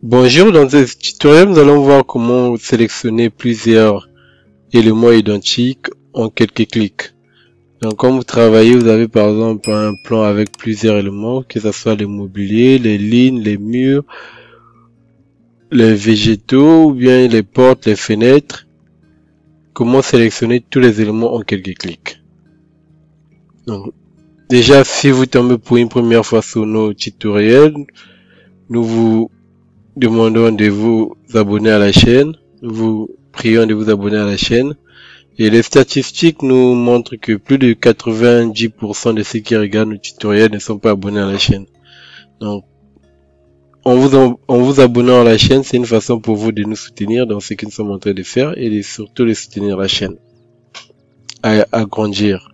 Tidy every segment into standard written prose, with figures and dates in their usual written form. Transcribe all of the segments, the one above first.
Bonjour, dans ce tutoriel, nous allons voir comment sélectionner plusieurs éléments identiques en quelques clics. Donc, quand vous travaillez, vous avez par exemple un plan avec plusieurs éléments, que ce soit le mobilier, les lignes, les murs, les végétaux, ou bien les portes, les fenêtres. Comment sélectionner tous les éléments en quelques clics. Donc, déjà, si vous tombez pour une première fois sur nos tutoriels, nous vous demandons de vous abonner à la chaîne. Nous vous prions de vous abonner à la chaîne. Et les statistiques nous montrent que plus de 90% de ceux qui regardent nos tutoriels ne sont pas abonnés à la chaîne. Donc, en vous abonnant à la chaîne, c'est une façon pour vous de nous soutenir dans ce que nous sommes en train de faire et surtout de soutenir la chaîne à grandir.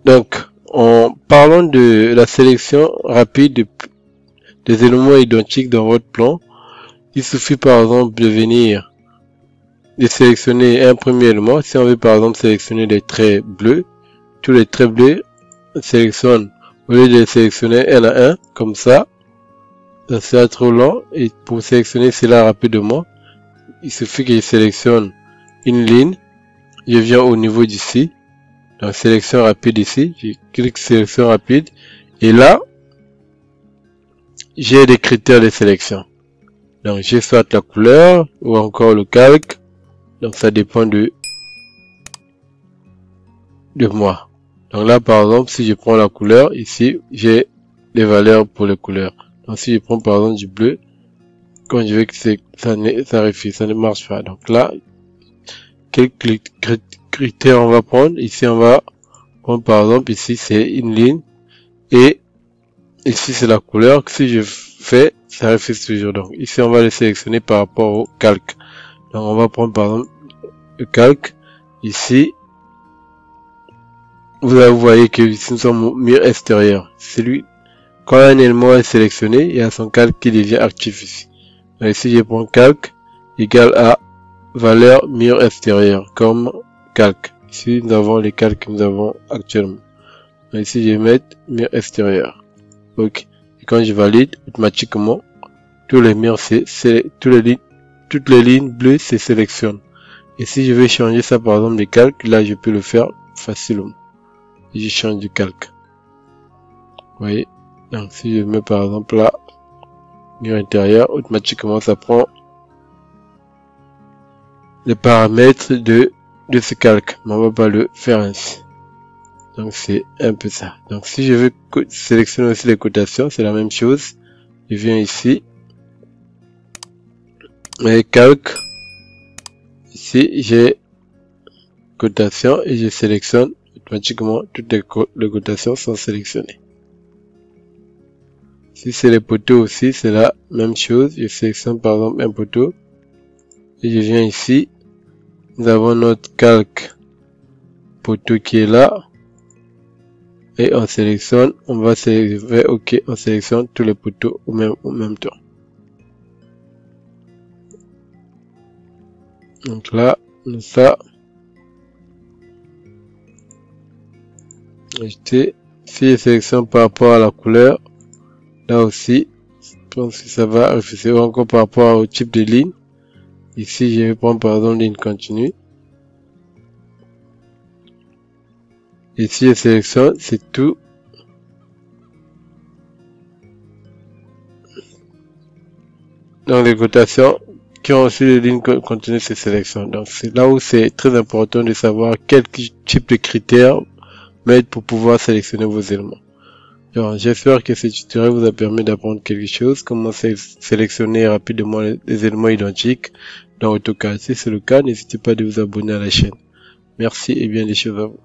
Donc, en parlant de la sélection rapide des éléments identiques dans votre plan, il suffit par exemple de venir de sélectionner un premier élément. Si on veut par exemple sélectionner des traits bleus, tous les traits bleus, on sélectionne, au lieu de les sélectionner un à un, comme ça sera trop long, et pour sélectionner cela rapidement, il suffit que je sélectionne une ligne, je viens au niveau d'ici, donc sélection rapide ici, je clique sélection rapide, et là, j'ai des critères de sélection. Donc j'ai soit la couleur ou encore le calque. Donc ça dépend de moi. Donc là par exemple, si je prends la couleur, ici j'ai les valeurs pour les couleurs. Donc si je prends par exemple du bleu, quand je veux que ça refuse, ça ne marche pas. Donc là, quels critères on va prendre? Ici on va prendre par exemple, ici c'est une ligne et ici c'est la couleur. Si je fais, ça refuse toujours. Donc ici on va le sélectionner par rapport au calque. Donc on va prendre par exemple le calque. Ici, vous voyez que ici nous sommes au mur extérieur. Celui, quand un élément est sélectionné, il y a son calque qui devient actif ici. Donc ici je prends calque égale à valeur mur extérieur comme calque. Ici nous avons les calques que nous avons actuellement. Donc ici je vais mettre mur extérieur. Ok. Et quand je valide, automatiquement, tous les murs, toutes les lignes bleues se sélectionnent. Et si je veux changer ça par exemple de calque, là je peux le faire facilement. Et je change de calque. Vous voyez. Donc si je mets par exemple là, mur intérieur, automatiquement ça prend les paramètres de ce calque. Mais on va pas le faire ainsi. Donc c'est un peu ça. Donc si je veux sélectionner aussi les cotations, c'est la même chose. Je viens ici. Et calque. Ici j'ai cotation et je sélectionne automatiquement toutes les cotations sont sélectionnées. Si c'est les poteaux aussi, c'est la même chose. Je sélectionne par exemple un poteau et je viens ici. Nous avons notre calque poteau qui est là et on sélectionne. On va sélectionner OK. On sélectionne tous les poteaux au même temps. Donc là, ça. Si je sélectionne par rapport à la couleur, là aussi, je pense que ça va refuser encore par rapport au type de ligne. Ici, je vais prendre par exemple ligne continue. Et si je sélectionne, c'est tout. Dans les cotations qui ont aussi les lignes continues, c'est sélection. Donc c'est là où c'est très important de savoir quel type de critères mettre pour pouvoir sélectionner vos éléments. J'espère que ce tutoriel vous a permis d'apprendre quelque chose, comment sélectionner rapidement les éléments identiques dans AutoCAD. Si c'est le cas, n'hésitez pas à vous abonner à la chaîne. Merci et bien des choses à vous.